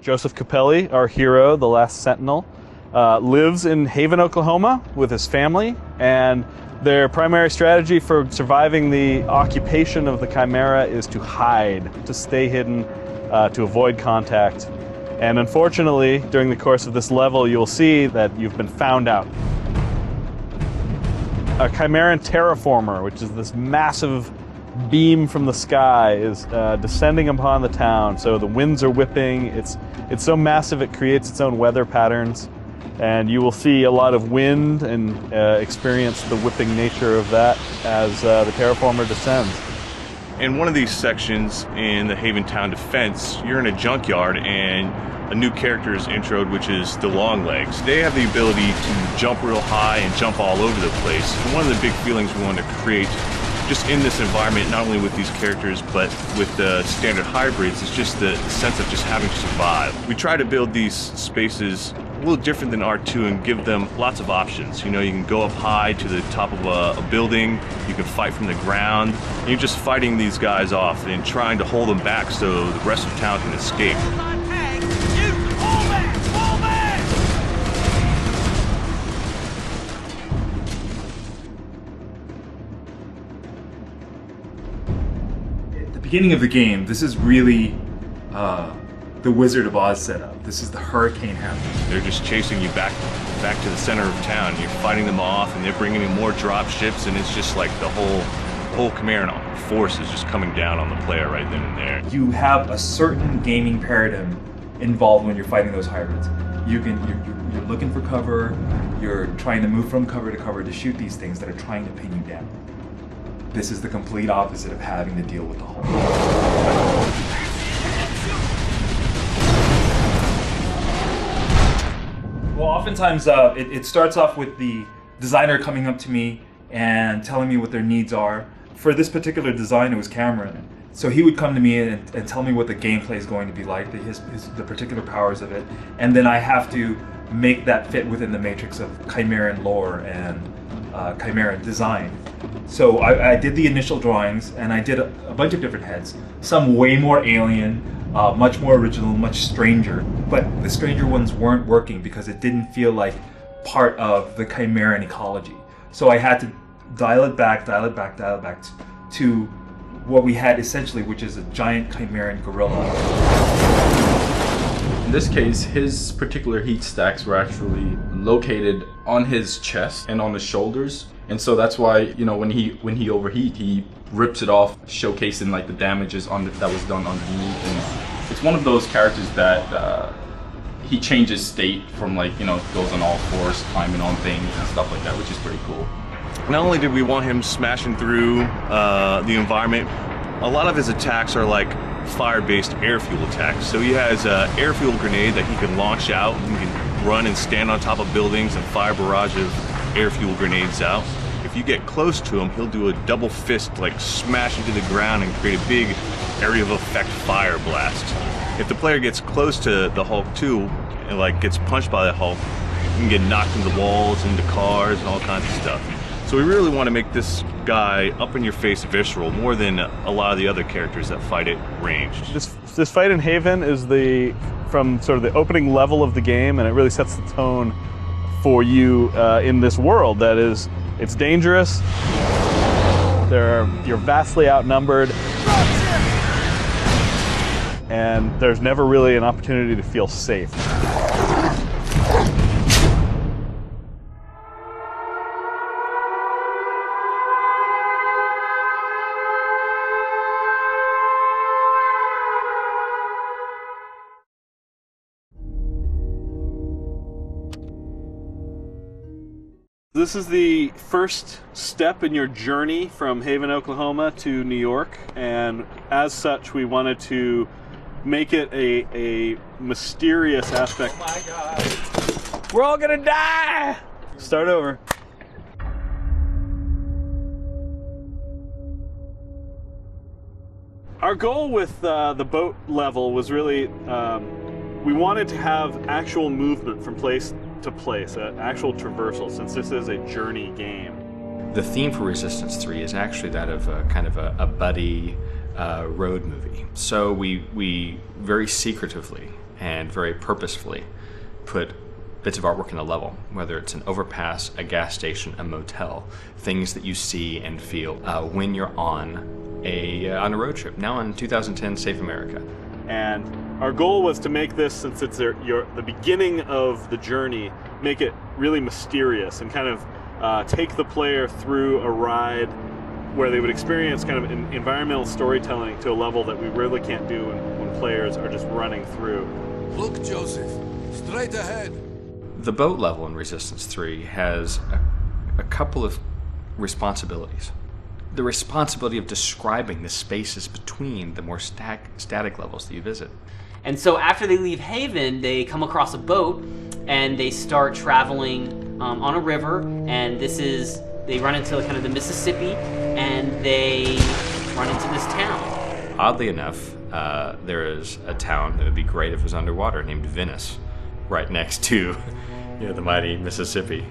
Joseph Capelli, our hero, the last Sentinel, lives in Haven, Oklahoma with his family, and their primary strategy for surviving the occupation of the Chimera is to hide, to stay hidden, to avoid contact. And unfortunately, during the course of this level, you'll see that you've been found out. A Chimeran terraformer, which is this massive beam from the sky, is descending upon the town. So the winds are whipping. It's so massive it creates its own weather patterns. And you will see a lot of wind and experience the whipping nature of that as the terraformer descends. In one of these sections in the Haven Town Defense, you're in a junkyard and a new character is introed, which is the Longlegs. They have the ability to jump real high and jump all over the place. And one of the big feelings we wanted to create just in this environment, not only with these characters, but with the standard hybrids, is just the sense of just having to survive. We try to build these spaces a little different than R2 and give them lots of options. You know, you can go up high to the top of a building, you can fight from the ground, and you're just fighting these guys off and trying to hold them back so the rest of town can escape. Beginning of the game, this is really the Wizard of Oz setup. This is the hurricane happening. They're just chasing you back to the center of town. You're fighting them off, and they're bringing in more drop ships, and it's just like the whole Chimeran force is just coming down on the player right then and there. You have a certain gaming paradigm involved when you're fighting those hybrids. You're looking for cover. You're trying to move from cover to cover to shoot these things that are trying to pin you down. This is the complete opposite of having to deal with the Hulk. Well, oftentimes it starts off with the designer coming up to me and telling me what their needs are. For this particular design, it was Cameron. So he would come to me and tell me what the gameplay is going to be like, the particular powers of it, and then I have to make that fit within the matrix of Chimeran lore and Chimeran design. So I did the initial drawings, and I did a bunch of different heads, some way more alien, much more original, much stranger. But the stranger ones weren't working because it didn't feel like part of the Chimeran ecology. So I had to dial it back to what we had essentially, which is a giant Chimeran gorilla. In this case, his particular heat stacks were actually located on his chest and on his shoulders. And so that's why, you know, when he overheat, he rips it off, showcasing like the damages that was done underneath. And it's one of those characters that he changes state from, like, you know, goes on all fours, climbing on things and stuff like that, which is pretty cool. Not only did we want him smashing through the environment, a lot of his attacks are like fire-based air fuel attacks. So he has an air fuel grenade that he can launch out. He can run and stand on top of buildings and fire a barrage of air fuel grenades out. If you get close to him, he'll do a double fist, like smash into the ground and create a big area of effect fire blast. If the player gets close to the Hulk too, and like gets punched by the Hulk, you can get knocked into walls, into cars, and all kinds of stuff. So we really want to make this guy up-in-your-face visceral more than a lot of the other characters that fight it ranged. This fight in Haven is from sort of the opening level of the game, and it really sets the tone for you in this world. That is, it's dangerous. You're vastly outnumbered, and there's never really an opportunity to feel safe. This is the first step in your journey from Haven, Oklahoma to New York, and as such we wanted to make it a mysterious aspect. Oh my God. We're all gonna die! Start over. Our goal with the boat level was really, we wanted to have actual movement from place to place, actual traversal, since this is a journey game. The theme for Resistance 3 is actually that of kind of a buddy road movie. So we very secretively and very purposefully put bits of artwork in a level, whether it's an overpass, a gas station, a motel, things that you see and feel when you're on a road trip. Now in 2010 Safe America. And our goal was to make this, since it's the beginning of the journey, make it really mysterious and kind of take the player through a ride where they would experience kind of environmental storytelling to a level that we really can't do when players are just running through. Look, Joseph, straight ahead. The boat level in Resistance 3 has a couple of responsibilities. The responsibility of describing the spaces between the more static levels that you visit. And so after they leave Haven, they come across a boat and they start traveling on a river, and they run into kind of the Mississippi, and they run into this town. Oddly enough, there is a town that would be great if it was underwater named Venice, right next to the mighty Mississippi.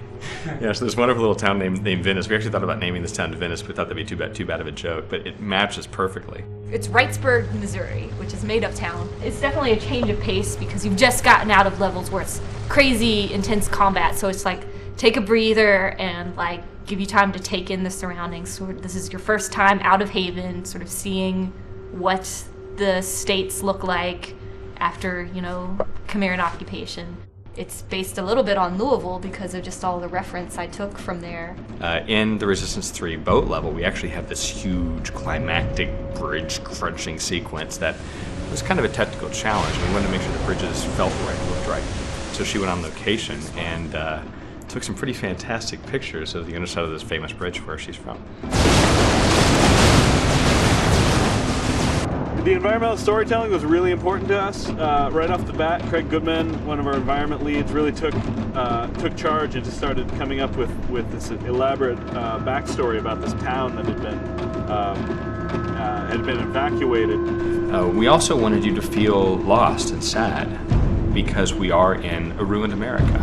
So this wonderful little town named Venice. We actually thought about naming this town to Venice, but we thought that'd be too bad of a joke, but it matches perfectly. It's Wrightsburg, Missouri, which is a made-up town. It's definitely a change of pace because you've just gotten out of levels where it's crazy, intense combat, so it's like, take a breather and like give you time to take in the surroundings. So this is your first time out of Haven, sort of seeing what the states look like after, Chimeran occupation. It's based a little bit on Louisville because of just all the reference I took from there. In the Resistance 3 boat level, we actually have this huge climactic bridge crunching sequence that was kind of a technical challenge. We wanted to make sure the bridges felt right, looked right. So she went on location and took some pretty fantastic pictures of the underside of this famous bridge where she's from. The environmental storytelling was really important to us. Right off the bat, Craig Goodman, one of our environment leads, really took charge and just started coming up with this elaborate backstory about this town that had been evacuated. We also wanted you to feel lost and sad because we are in a ruined America.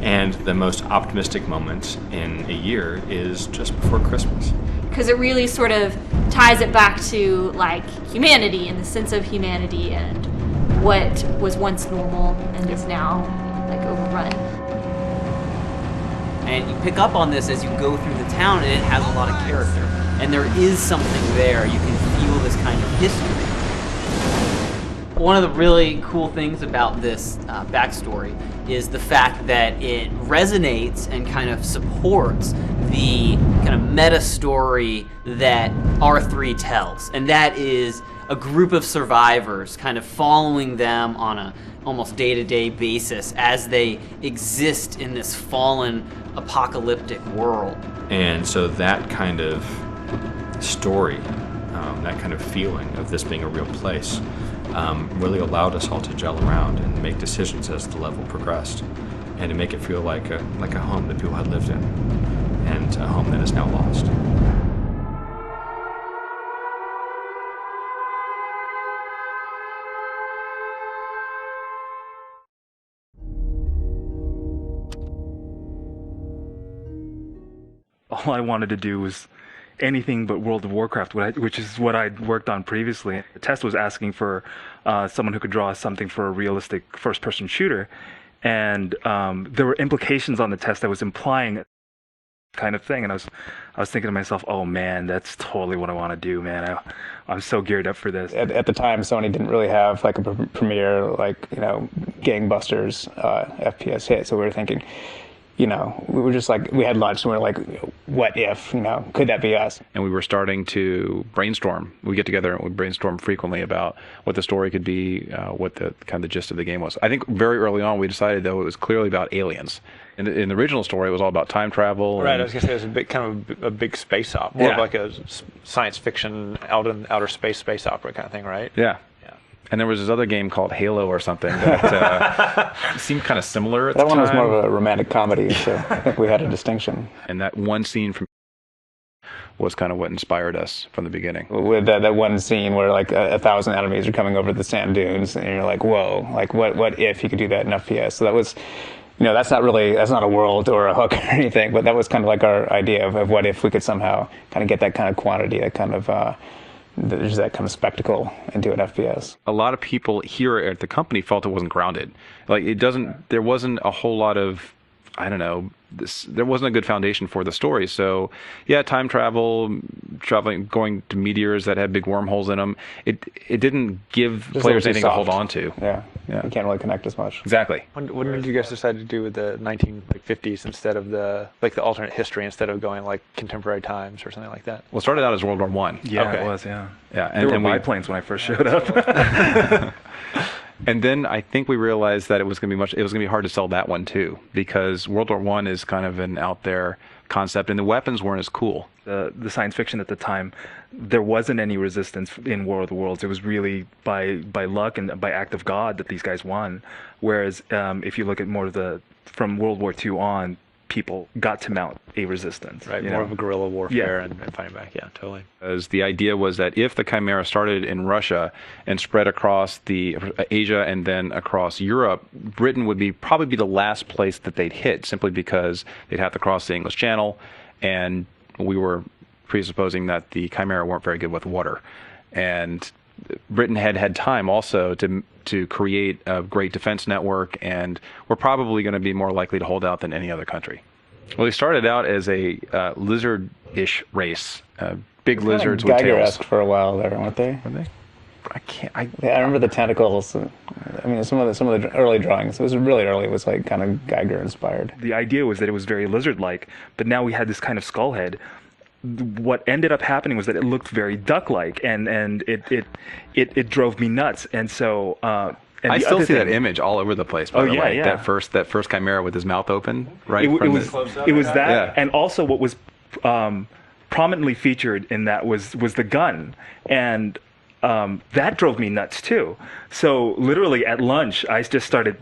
And the most optimistic moment in a year is just before Christmas. Because it really sort of ties it back to like humanity and the sense of humanity and what was once normal and is now like overrun. And you pick up on this as you go through the town, and it has a lot of character. And there is something there. You can feel this kind of history. One of the really cool things about this backstory is the fact that it resonates and kind of supports the kind of meta story that R3 tells. And that is a group of survivors kind of following them on a almost day-to-day basis as they exist in this fallen apocalyptic world. And so that kind of story, that kind of feeling of this being a real place, really allowed us all to gel around and make decisions as the level progressed, and to make it feel like a home that people had lived in, and a home that is now lost. All I wanted to do was anything but World of Warcraft, which is what I'd worked on previously. The test was asking for someone who could draw something for a realistic first-person shooter, and there were implications on the test that was implying kind of thing, and I was thinking to myself, oh man, that's totally what I want to do, man. I'm so geared up for this. At the time, Sony didn't really have like a premier, like, gangbusters FPS hit, so we were thinking, we were just like, we had lunch and we were like, what if, could that be us? And we were starting to brainstorm. We get together and we brainstorm frequently about what the story could be, what the kind of the gist of the game was. I think very early on we decided, though, it was clearly about aliens. In the original story, it was all about time travel. Right, I was going to say it was kind of a big space opera, more of like a science fiction, outer space opera kind of thing, right? Yeah. And there was this other game called Halo or something that seemed kind of similar at the time. That one was more of a romantic comedy, so I think we had a distinction. And that one scene from was kind of what inspired us from the beginning. With that one scene where like 1,000 enemies are coming over the sand dunes, and you're like, whoa, like what if you could do that in FPS? So that was, that's not a world or a hook or anything, but that was kind of like our idea of what if we could somehow kind of get that kind of quantity, that kind of there's that kind of spectacle into an FPS. A lot of people here at the company felt it wasn't grounded. Like there wasn't a whole lot of, I don't know, there wasn't a good foundation for the story. So yeah, time traveling, going to meteors that had big wormholes in them, it didn't give players anything to hold on to. Yeah, you can't really connect as much. Exactly. When did you guys decide to do with the 1950s instead of the alternate history, instead of going like contemporary times or something like that? Well, it started out as World War I. Yeah, Okay. It was, yeah. Yeah, There were biplanes when I first showed up. And then I think we realized that it was going to be hard to sell that one too, because World War I is kind of an out there concept, and the weapons weren't as cool. The science fiction at the time, there wasn't any resistance in War of the Worlds. It was really by luck and by act of God that these guys won. Whereas if you look at more of from World War II on, people got to mount a resistance. Right, more of a guerrilla warfare and fighting back. Yeah, totally. Because the idea was that if the Chimera started in Russia and spread across Asia and then across Europe, Britain would probably be the last place that they'd hit, simply because they'd have to cross the English Channel, and we were presupposing that the Chimera weren't very good with water. And Britain had time also to create a great defense network, and we're probably going to be more likely to hold out than any other country. Well, they started out as a lizard-ish race, big lizards with tails. Geiger-esque for a while there, weren't they? Were they? I remember the tentacles. I mean, some of the early drawings. It was really early. It was like kind of Geiger-inspired. The idea was that it was very lizard-like, but now we had this kind of skull head. What ended up happening was that it looked very duck-like, and it drove me nuts. And so I still see that image all over the place. By the way, yeah. That first Chimera with his mouth open, right? It was that, and also what was prominently featured in that was the gun, and that drove me nuts too. So literally at lunch, I just started.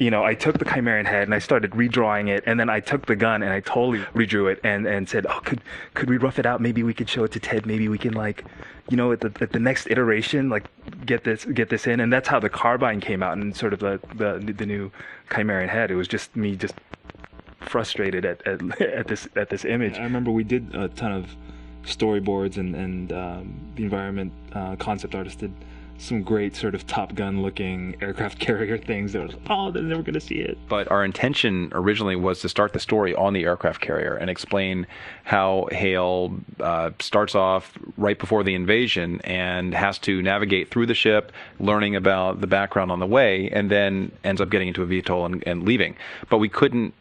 I took the Chimerian head and I started redrawing it, and then I took the gun and I totally redrew it and said, oh, could we rough it out? Maybe we could show it to Ted. Maybe we can at the next iteration, get this in. And that's how the carbine came out, and sort of the new Chimerian head. It was just me just frustrated at this image. I remember we did a ton of storyboards and the environment concept artist did some great sort of Top Gun looking aircraft carrier things that was, they're never going to see it. But our intention originally was to start the story on the aircraft carrier and explain how Hale starts off right before the invasion and has to navigate through the ship, learning about the background on the way, and then ends up getting into a VTOL and leaving. But we couldn't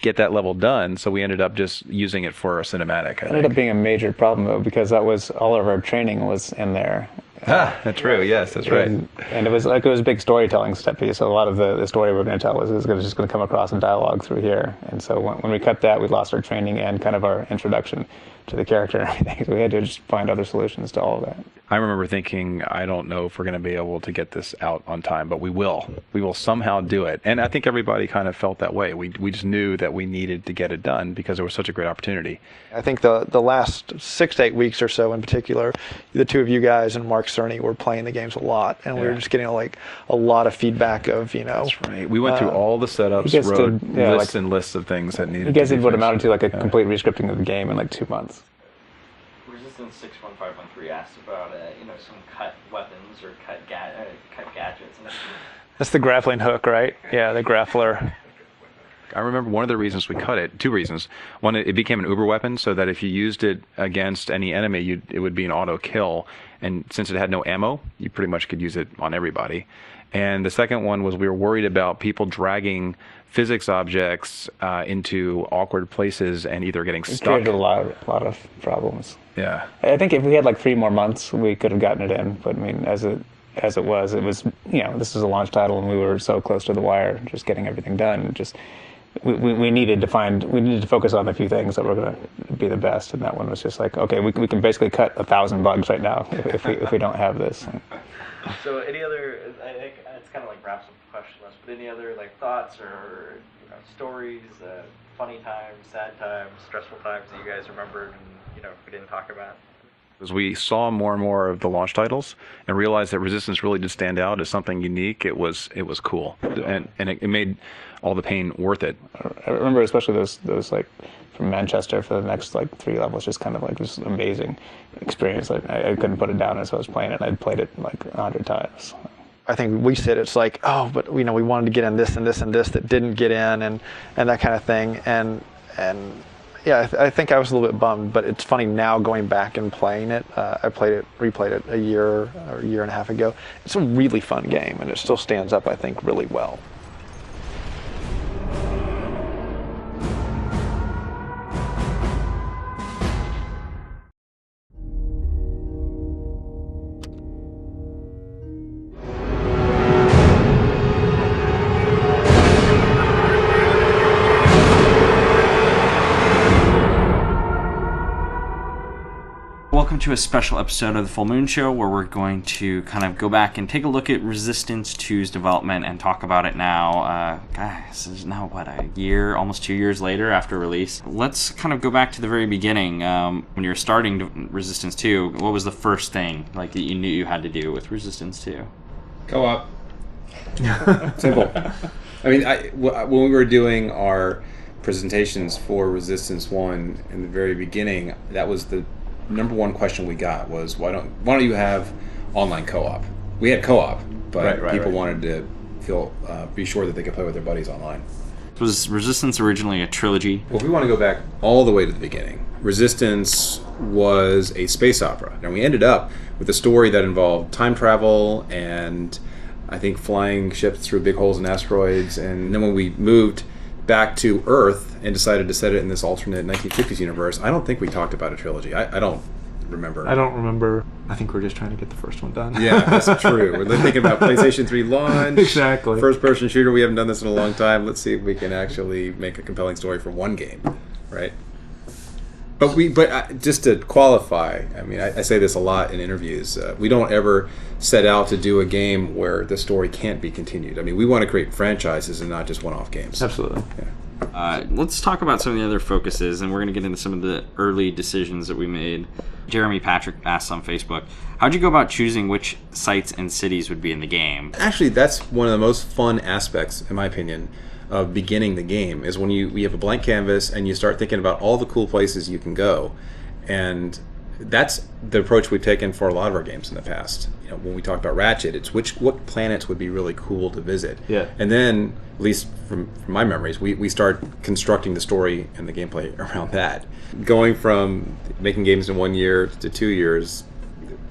get that level done, so we ended up just using it for a cinematic. It ended up being a major problem, though, because that was all of our training was in there. That's true. Yes, that's right. And it was a big storytelling step piece. So a lot of the story we're going to tell is just going to come across in dialogue through here. And so when we cut that, we lost our training and kind of our introduction to the character and everything. So we had to just find other solutions to all of that. I remember thinking, I don't know if we're going to be able to get this out on time, but we will. We will somehow do it. And I think everybody kind of felt that way. We just knew that we needed to get it done because it was such a great opportunity. I think the last 6 to 8 weeks or so in particular, the two of you guys and Mark Cerny were playing the games a lot, and we were just getting a lot of feedback of, That's right. We went through all the setups, wrote lists and lists of things that needed to be fixed. You guys did what amounted to a complete rescripting of the game in 2 months. Resistance 61513 asked about some cut weapons or cut gadgets. That's the grappling hook, right? Yeah, the grappler. I remember one of the reasons we cut it, two reasons. One, it became an uber weapon, so that if you used it against any enemy, it would be an auto kill. And since it had no ammo, you pretty much could use it on everybody. And the second one was we were worried about people dragging physics objects into awkward places and either getting stuck. It created a lot of problems. Yeah. I think if we had 3 more months, we could have gotten it in. But I mean, as it was, this is a launch title, and we were so close to the wire, just getting everything done. We needed to focus on a few things that were going to be the best, and that one was just okay, we can basically cut 1,000 bugs right now if we don't have this. So any other? I think it's kind of wraps up the question list. But any other thoughts or stories, funny times, sad times, stressful times that you guys remembered and we didn't talk about? As we saw more and more of the launch titles and realized that Resistance really did stand out as something unique, it was cool, and it made all the pain worth it. I remember especially those from Manchester for the next like 3 levels. Just kind of like this amazing experience. Like I couldn't put it down as I was playing it. I'd played it like 100 times. I think we said it's like, oh, but we wanted to get in this and this and this that didn't get in, and that kind of thing. And yeah, I think I was a little bit bummed, but it's funny now going back and playing it. I replayed it a year or a year and a half ago. It's a really fun game, and it still stands up, I think, really well. Welcome to a special episode of the Full Moon Show, where we're going to kind of go back and take a look at Resistance 2's development and talk about it now. Guys, this is now, a year, almost 2 years later after release. Let's kind of go back to the very beginning. When you were starting Resistance 2, what was the first thing that you knew you had to do with Resistance 2? Co-op. Simple. I mean, when we were doing our presentations for Resistance 1 in the very beginning, that was the number one question we got was, why don't you have online co-op? We had co-op, but people wanted to be sure that they could play with their buddies online. Was Resistance originally a trilogy? Well, if we want to go back all the way to the beginning, Resistance was a space opera, and we ended up with a story that involved time travel and I think flying ships through big holes in asteroids. And then when we moved back to Earth and decided to set it in this alternate 1950s universe, I don't think we talked about a trilogy. I don't remember. I don't remember. I think we're just trying to get the first one done. Yeah, that's true. We're thinking about PlayStation 3 launch. Exactly. First-person shooter. We haven't done this in a long time. Let's see if we can actually make a compelling story for one game, right? But just to qualify, I mean, I say this a lot in interviews. We don't ever set out to do a game where the story can't be continued. I mean, we want to create franchises and not just one-off games. Absolutely. Yeah. Let's talk about some of the other focuses, and we're going to get into some of the early decisions that we made. Jeremy Patrick asked on Facebook, how'd you go about choosing which sites and cities would be in the game? Actually, that's one of the most fun aspects, in my opinion, of beginning the game, is when you have a blank canvas and you start thinking about all the cool places you can go. And that's the approach we've taken for a lot of our games in the past. When we talk about Ratchet, it's what planets would be really cool to visit. Yeah. And then, at least from my memories, we start constructing the story and the gameplay around that. Going from making games in 1 year to 2 years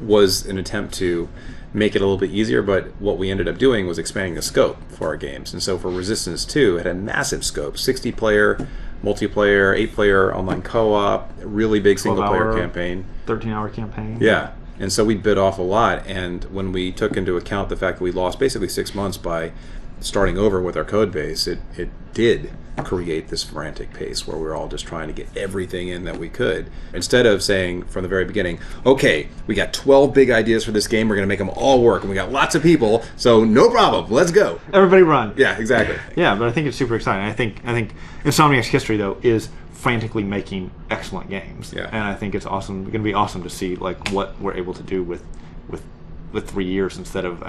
was an attempt to make it a little bit easier, but what we ended up doing was expanding the scope for our games. And so for Resistance 2, it had a massive scope, 60-player multiplayer, 8-player online co-op, really big single-player campaign. 13-hour campaign. Yeah. And so we bit off a lot, and when we took into account the fact that we lost basically 6 months by starting over with our code base, it did create this frantic pace where we're all just trying to get everything in that we could. Instead of saying from the very beginning, okay, we got 12 big ideas for this game, we're going to make them all work, and we got lots of people, so no problem, let's go. Everybody run. Yeah, exactly. Yeah, but I think it's super exciting. I think Insomniac's history, though, is frantically making excellent games. Yeah. And I think it's awesome. It's going to be awesome to see like what we're able to do with 3 years instead of,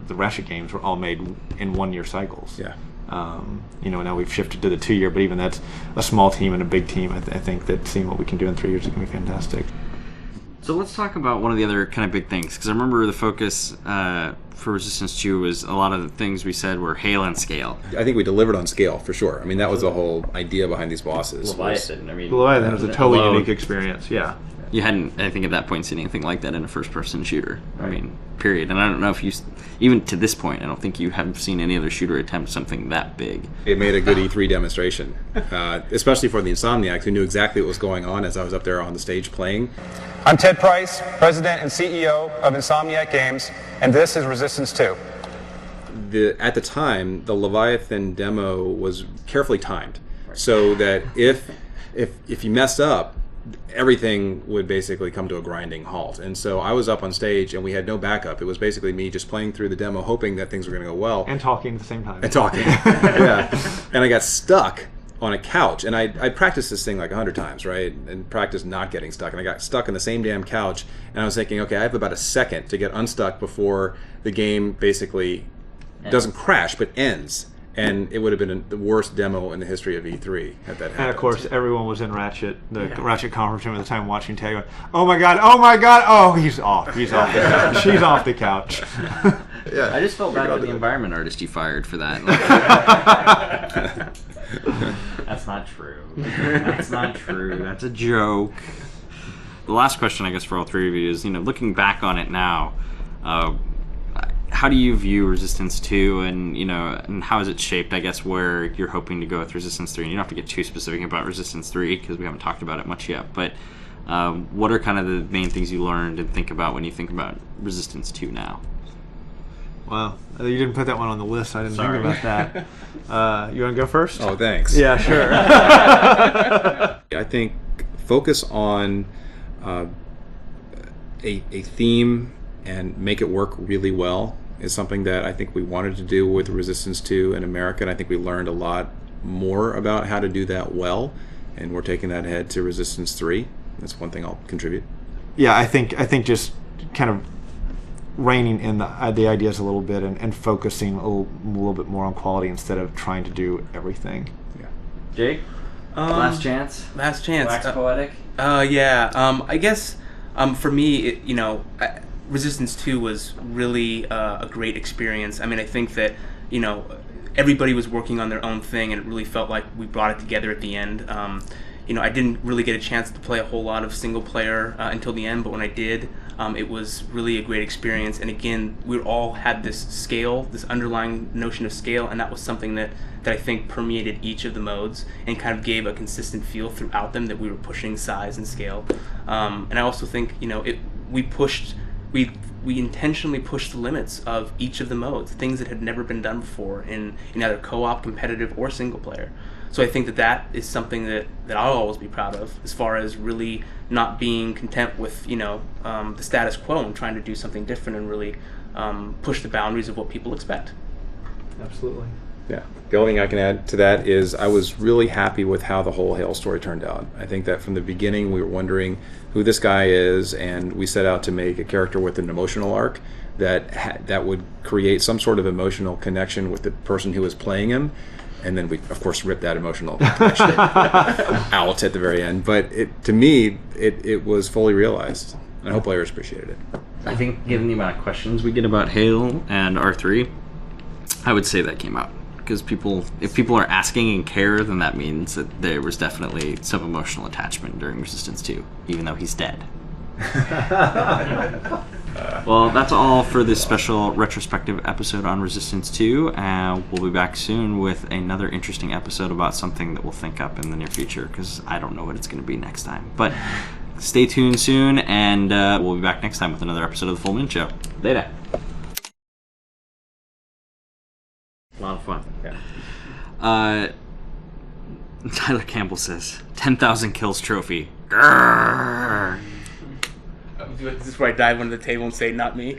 the Ratchet games were all made in 1 year cycles. Yeah. Now we've shifted to the 2 year, but even that's a small team and a big team. I think that seeing what we can do in 3 years is going to be fantastic. So let's talk about one of the other kind of big things, because I remember the focus for Resistance 2 was a lot of the things we said were hail and scale. I think we delivered on scale, for sure. I mean, that was the whole idea behind these bosses. Leviathan, Leviathan was a totally unique experience, yeah. You hadn't, I think, at that point seen anything like that in a first-person shooter. Right. I mean, period. And I don't know if even to this point, I don't think you have seen any other shooter attempt something that big. It made a good E3 demonstration, especially for the Insomniacs, who knew exactly what was going on as I was up there on the stage playing. I'm Ted Price, President and CEO of Insomniac Games, and this is Resistance 2. At the time, the Leviathan demo was carefully timed, so that if you messed up, everything would basically come to a grinding halt. And so I was up on stage and we had no backup. It was basically me just playing through the demo, hoping that things were going to go well. And talking at the same time. And talking, yeah. And I got stuck on a couch, and I practiced this thing like 100 times, right? And practiced not getting stuck. And I got stuck on the same damn couch, and I was thinking, okay, I have about a second to get unstuck before the game basically doesn't crash, but ends. And it would have been the worst demo in the history of E3 had that happened. And of course, everyone was in Ratchet, Ratchet conference room at the time, watching Tag going, "Oh my god! Oh my god! Oh, he's off! He's off the couch. She's off the couch." Yeah, I just felt bad for the environment artist you fired for that. That's not true. That's not true. That's a joke. The last question, I guess, for all three of you is, looking back on it now, how do you view Resistance 2, and how has it shaped, I guess, where you're hoping to go with Resistance 3? And you don't have to get too specific about Resistance 3 because we haven't talked about it much yet, but what are kind of the main things you learned and think about when you think about Resistance 2 now? Wow, you didn't put that one on the list. I didn't think about that. You want to go first? Oh, thanks. Yeah, sure. I think focus on a theme and make it work really well is something that I think we wanted to do with Resistance 2 in America, and I think we learned a lot more about how to do that well, and we're taking that ahead to Resistance 3. That's one thing I'll contribute. Yeah, I think just kind of reining in the ideas a little bit and focusing a little bit more on quality instead of trying to do everything. Yeah. Jake? Last chance? Last chance. Wax poetic? Yeah. I guess for me, Resistance 2 was really a great experience. I mean, I think that, everybody was working on their own thing, and it really felt like we brought it together at the end. I didn't really get a chance to play a whole lot of single player until the end, but when I did, it was really a great experience. And again, we all had this scale, this underlying notion of scale, and that was something that I think permeated each of the modes and kind of gave a consistent feel throughout them that we were pushing size and scale. And I also think, we intentionally pushed the limits of each of the modes, things that had never been done before in either co-op, competitive, or single player. So I think that is something that I'll always be proud of, as far as really not being content with the status quo and trying to do something different and really push the boundaries of what people expect. Absolutely. Yeah. The only thing I can add to that is I was really happy with how the whole Hale story turned out. I think that from the beginning we were wondering who this guy is, and we set out to make a character with an emotional arc that would create some sort of emotional connection with the person who was playing him. And then we, of course, ripped that emotional connection out at the very end. But to me, it was fully realized. And I hope players appreciated it. I think given the amount of questions we get about Hale and R3, I would say that came out. Because if people are asking and care, then that means that there was definitely some emotional attachment during Resistance 2, even though he's dead. Well, that's all for this special retrospective episode on Resistance 2, and we'll be back soon with another interesting episode about something that we'll think up in the near future, because I don't know what it's going to be next time. But stay tuned soon, and we'll be back next time with another episode of The Full Moon Show. Later. A lot of fun. Yeah. Tyler Campbell says, 10,000 kills trophy. Grrr. This is where I dive under the table and say, not me.